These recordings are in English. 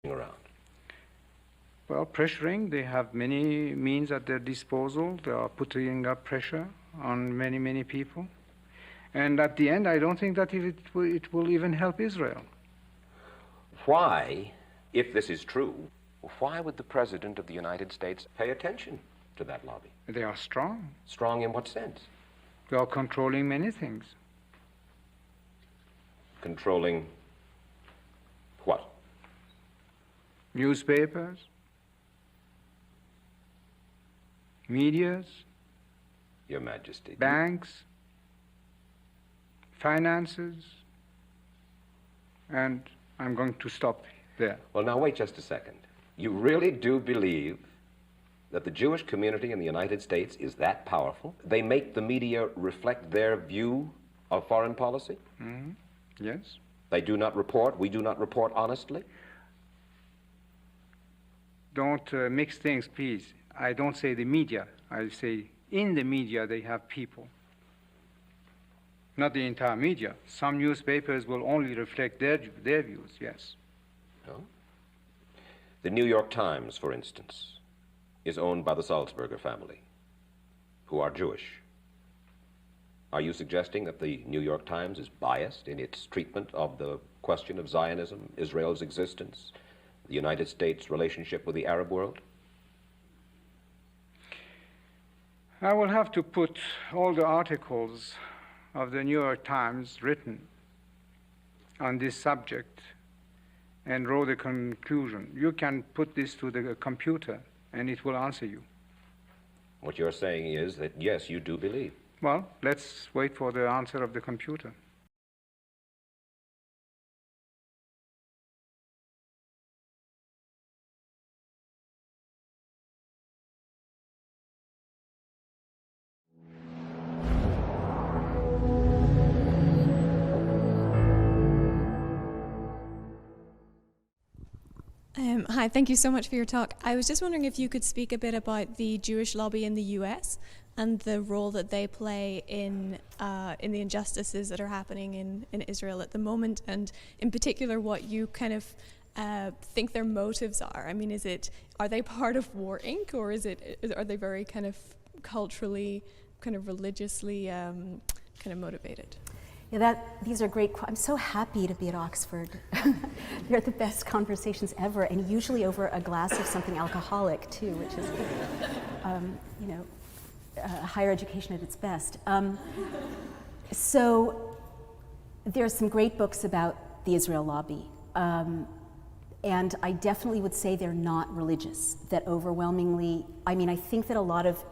around? Well, pressuring, they have many means at their disposal. They are putting up pressure on many, many people. And at the end, I don't think that it will even help Israel. Why, if this is true, why would the President of the United States pay attention to that lobby? They are strong. Strong in what sense? They are controlling many things. Controlling what? Newspapers, medias, Your Majesty. banks, finances, and I'm going to stop there. Well, now wait just a second. You really do believe that the Jewish community in the United States is that powerful? They make the media reflect their view of foreign policy? Mm-hmm. Yes. They do not report, we do not report honestly? Don't mix things, please. I don't say the media. I say in the media they have people. Not the entire media. Some newspapers will only reflect their views, yes. No? The New York Times, for instance, is owned by the Sulzberger family, who are Jewish. Are you suggesting that the New York Times is biased in its treatment of the question of Zionism, Israel's existence, the United States' relationship with the Arab world? I will have to put all the articles of the New York Times written on this subject and draw the conclusion. You can put this to the computer and it will answer you. What you're saying is that, yes, you do believe. Well, let's wait for the answer of the computer. Hi, thank you so much for your talk. I was just wondering if you could speak a bit about the Jewish lobby in the US and the role that they play in the injustices that are happening in Israel at the moment, and in particular what you kind of think their motives are. I mean, are they part of War Inc., or are they very kind of culturally, kind of religiously kind of motivated? Yeah, these are great. I'm so happy to be at Oxford. They're the best conversations ever, and usually over a glass of something alcoholic too, which is, higher education at its best. So there's some great books about the Israel lobby, and I definitely would say they're not religious. That overwhelmingly, I think that a lot of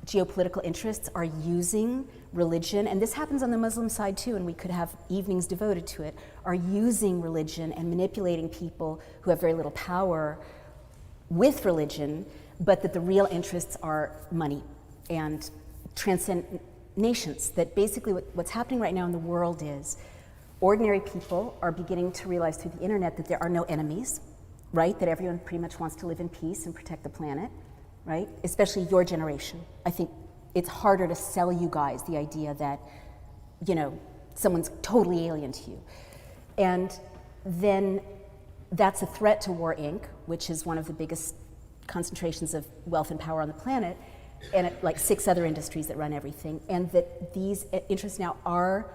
geopolitical interests are using religion, and this happens on the Muslim side too, and we could have evenings devoted to it, are using religion and manipulating people who have very little power with religion, but that the real interests are money and transcend nations. That basically what's happening right now in the world is ordinary people are beginning to realize through the internet that there are no enemies, right? That everyone pretty much wants to live in peace and protect the planet, right? Especially your generation. I think it's harder to sell you guys the idea that, someone's totally alien to you. And then that's a threat to War Inc., which is one of the biggest concentrations of wealth and power on the planet, and like 6 other industries that run everything. And that these interests now are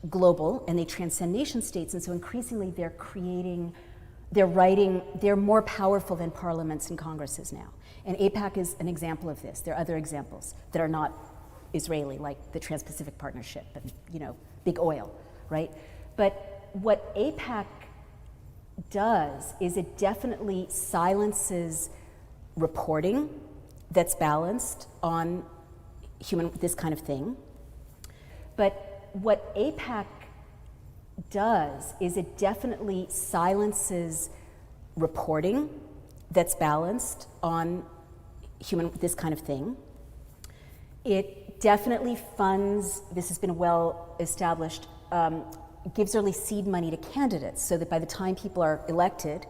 global, and they transcend nation states, and so increasingly they're more powerful than parliaments and congresses now. And AIPAC is an example of this. There are other examples that are not Israeli, like the Trans-Pacific Partnership and, big oil, right? But what AIPAC does is it definitely silences reporting that's balanced on this kind of thing. But what AIPAC does is it definitely silences reporting that's balanced on this kind of thing. It definitely funds, this has been well established, gives early seed money to candidates so that by the time people are elected,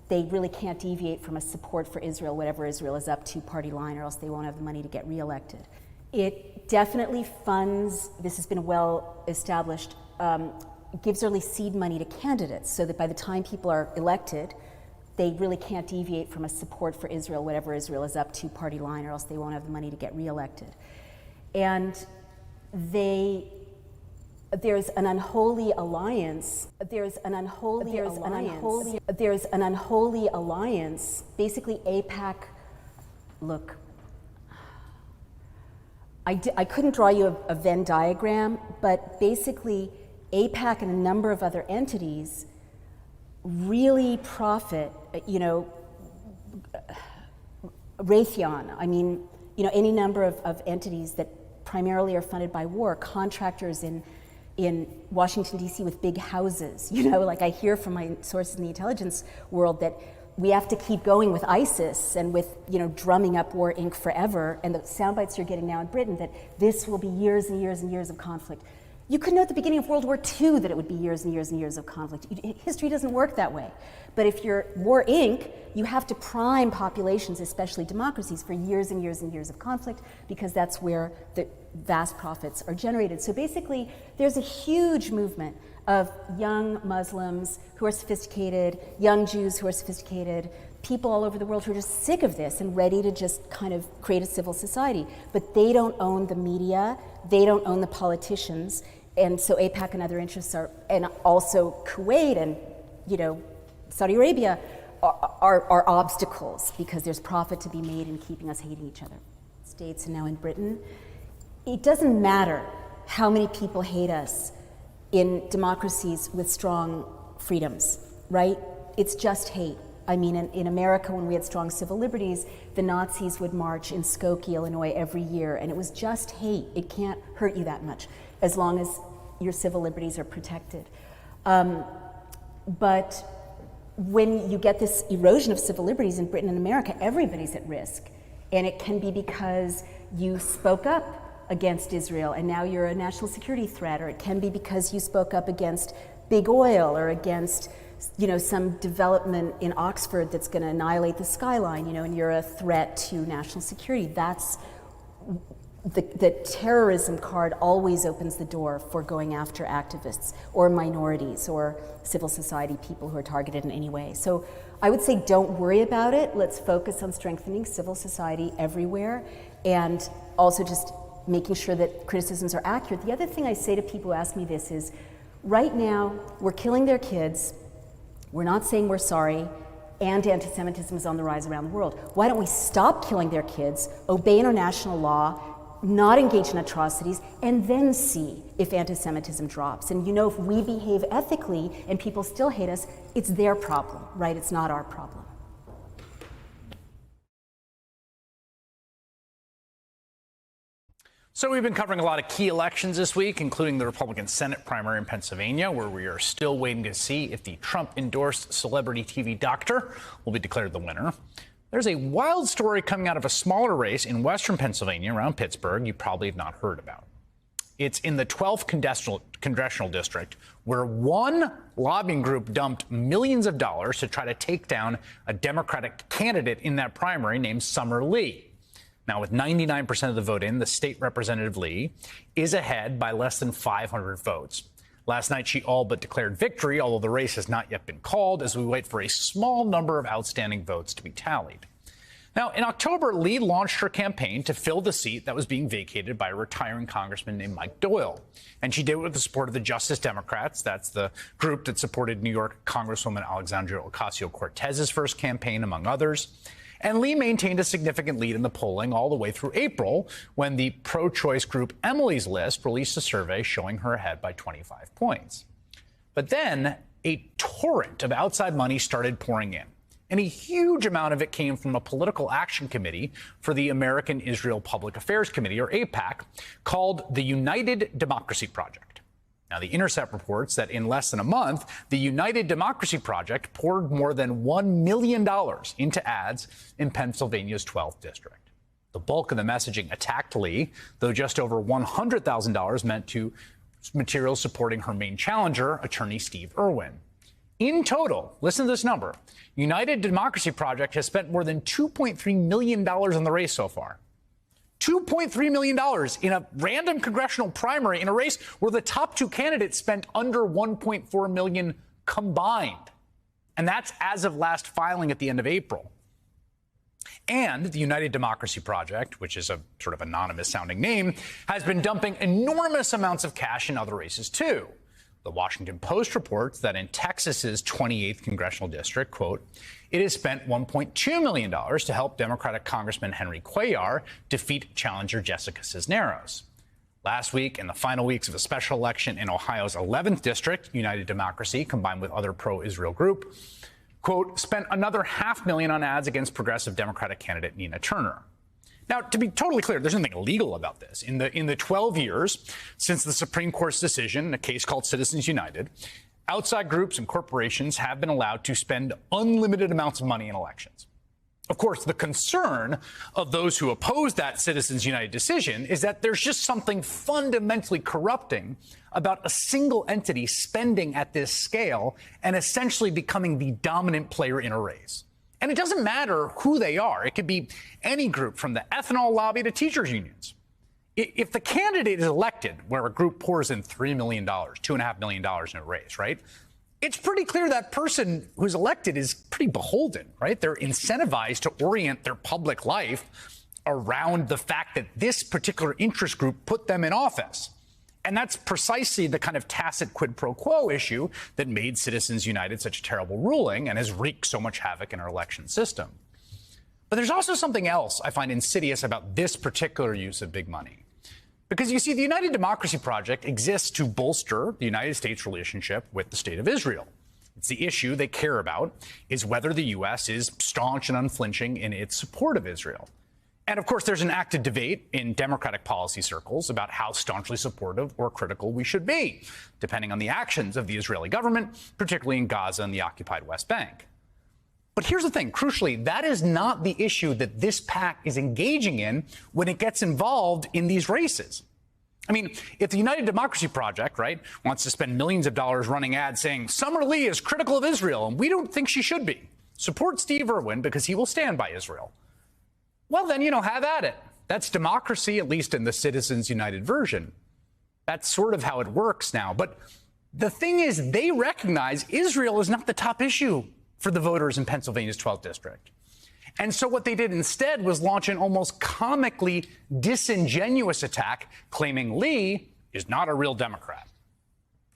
they really can't deviate from a support for Israel, whatever Israel is up to, party line, or else they won't have the money to get reelected. It definitely funds, this has been well established, gives early seed money to candidates so that by the time people are elected, they really can't deviate from a support for Israel, whatever Israel is up to, party line, or else they won't have the money to get reelected. And there's an unholy alliance. There's an unholy alliance. Basically, AIPAC. Look, I couldn't draw you a Venn diagram, but basically, AIPAC and a number of other entities really profit. Raytheon. I mean, any number of entities that primarily are funded by war, contractors in Washington, D.C. with big houses. Like I hear from my sources in the intelligence world that we have to keep going with ISIS and with, drumming up war Inc. forever. And the sound bites you're getting now in Britain that this will be years and years and years of conflict. You could know at the beginning of World War II that it would be years and years and years of conflict. History doesn't work that way. But if you're War Inc., you have to prime populations, especially democracies, for years and years and years of conflict because that's where the vast profits are generated. So basically, there's a huge movement of young Muslims who are sophisticated, young Jews who are sophisticated, people all over the world who are just sick of this and ready to just kind of create a civil society. But they don't own the media, they don't own the politicians, and so AIPAC and other interests are, and also Kuwait and, Saudi Arabia are obstacles because there's profit to be made in keeping us hating each other. States and now in Britain. It doesn't matter how many people hate us in democracies with strong freedoms, right? It's just hate. I mean, in America, when we had strong civil liberties, the Nazis would march in Skokie, Illinois every year, and it was just hate. It can't hurt you that much as long as your civil liberties are protected. But when you get this erosion of civil liberties in Britain and America, everybody's at risk. And it can be because you spoke up against Israel and now you're a national security threat, or it can be because you spoke up against big oil or against some development in Oxford that's going to annihilate the skyline, and you're a threat to national security. That's the terrorism card always opens the door for going after activists or minorities or civil society people who are targeted in any way. So I would say don't worry about it. Let's focus on strengthening civil society everywhere and also just making sure that criticisms are accurate. The other thing I say to people who ask me this is, right now, we're killing their kids, we're not saying we're sorry, and anti-Semitism is on the rise around the world. Why don't we stop killing their kids, obey international law, not engage in atrocities, and then see if anti-Semitism drops? And if we behave ethically and people still hate us, it's their problem, right? It's not our problem. So we've been covering a lot of key elections this week, including the Republican Senate primary in Pennsylvania, where we are still waiting to see if the Trump-endorsed celebrity TV doctor will be declared the winner. There's a wild story coming out of a smaller race in western Pennsylvania around Pittsburgh you probably have not heard about. It's in the 12th congressional district, where one lobbying group dumped millions of dollars to try to take down a Democratic candidate in that primary named Summer Lee. Now, with 99% of the vote in, the state representative Lee is ahead by less than 500 votes. Last night, she all but declared victory, although the race has not yet been called, as we wait for a small number of outstanding votes to be tallied. Now, in October, Lee launched her campaign to fill the seat that was being vacated by a retiring congressman named Mike Doyle. And she did it with the support of the Justice Democrats. That's the group that supported New York Congresswoman Alexandria Ocasio-Cortez's first campaign, among others. And Lee maintained a significant lead in the polling all the way through April, when the pro-choice group Emily's List released a survey showing her ahead by 25 points. But then a torrent of outside money started pouring in, and a huge amount of it came from a political action committee for the American Israel Public Affairs Committee, or AIPAC, called the United Democracy Project. Now, The Intercept reports that in less than a month, the United Democracy Project poured more than $1 million into ads in Pennsylvania's 12th district. The bulk of the messaging attacked Lee, though just over $100,000 went to materials supporting her main challenger, attorney Steve Irwin. In total, listen to this number, United Democracy Project has spent more than $2.3 million on the race so far. $2.3 million in a random congressional primary in a race where the top two candidates spent under $1.4 million combined. And that's as of last filing at the end of April. And the United Democracy Project, which is a sort of anonymous sounding name, has been dumping enormous amounts of cash in other races, too. The Washington Post reports that in Texas's 28th congressional district, quote, it has spent $1.2 million to help Democratic Congressman Henry Cuellar defeat challenger Jessica Cisneros. Last week, in the final weeks of a special election in Ohio's 11th district, United Democracy, combined with other pro-Israel group, quote, spent another $500,000 on ads against progressive Democratic candidate Nina Turner. Now, to be totally clear, there's nothing illegal about this. In the 12 years since the Supreme Court's decision in a case called Citizens United, outside groups and corporations have been allowed to spend unlimited amounts of money in elections. Of course, the concern of those who oppose that Citizens United decision is that there's just something fundamentally corrupting about a single entity spending at this scale and essentially becoming the dominant player in a race. And it doesn't matter who they are. It could be any group from the ethanol lobby to teachers' unions. If the candidate is elected, where a group pours in $3 million, $2.5 million in a race, right? It's pretty clear that person who's elected is pretty beholden, right? They're incentivized to orient their public life around the fact that this particular interest group put them in office. And that's precisely the kind of tacit quid pro quo issue that made Citizens United such a terrible ruling and has wreaked so much havoc in our election system. But there's also something else I find insidious about this particular use of big money. Because you see, the United Democracy Project exists to bolster the United States' relationship with the State of Israel. It's the issue they care about is whether the U.S. is staunch and unflinching in its support of Israel. And of course, there's an active debate in Democratic policy circles about how staunchly supportive or critical we should be, depending on the actions of the Israeli government, particularly in Gaza and the occupied West Bank. But here's the thing, crucially, that is not the issue that this PAC is engaging in when it gets involved in these races. I mean, if the United Democracy Project, right, wants to spend millions of dollars running ads saying Summer Lee is critical of Israel and we don't think she should be, support Steve Irwin because he will stand by Israel. Well, then, have at it. That's democracy, at least in the Citizens United version. That's sort of how it works now. But the thing is, they recognize Israel is not the top issue for the voters in Pennsylvania's 12th district. And so what they did instead was launch an almost comically disingenuous attack, claiming Lee is not a real Democrat.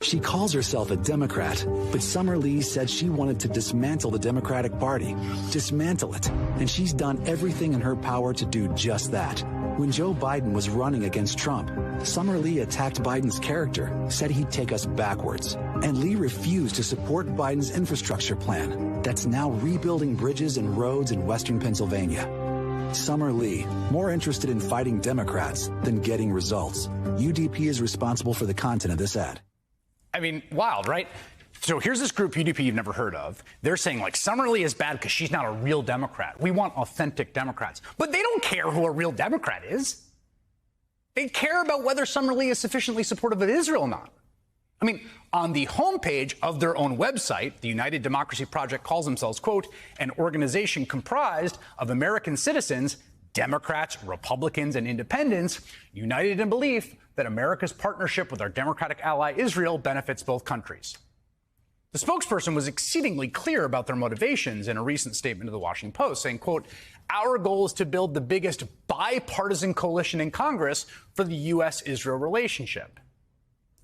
She calls herself a Democrat, but Summer Lee said she wanted to dismantle the Democratic Party, dismantle it, and she's done everything in her power to do just that. When Joe Biden was running against Trump, Summer Lee attacked Biden's character, said he'd take us backwards, and Lee refused to support Biden's infrastructure plan that's now rebuilding bridges and roads in western Pennsylvania. Summer Lee, more interested in fighting Democrats than getting results. UDP is responsible for the content of this ad. I mean, wild, right? So here's this group, UDP, you've never heard of. They're saying, like, Summer Lee is bad because she's not a real Democrat. We want authentic Democrats. But they don't care who a real Democrat is. They care about whether Summer Lee is sufficiently supportive of Israel or not. I mean, on the homepage of their own website, the United Democracy Project calls themselves, quote, an organization comprised of American citizens, Democrats, Republicans, and independents, united in belief that America's partnership with our democratic ally Israel benefits both countries. The spokesperson was exceedingly clear about their motivations in a recent statement to the Washington Post, saying, quote, our goal is to build the biggest bipartisan coalition in Congress for the U.S.-Israel relationship.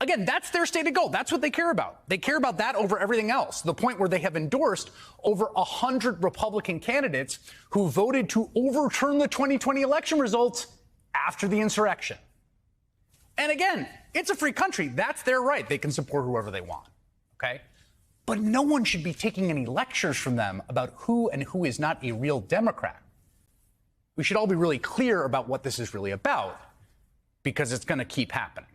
Again, that's their stated goal. That's what they care about. They care about that over everything else, to the point where they have endorsed over 100 Republican candidates who voted to overturn the 2020 election results after the insurrection. And again, it's a free country. That's their right. They can support whoever they want, okay? But no one should be taking any lectures from them about who and who is not a real Democrat. We should all be really clear about what this is really about, because it's going to keep happening.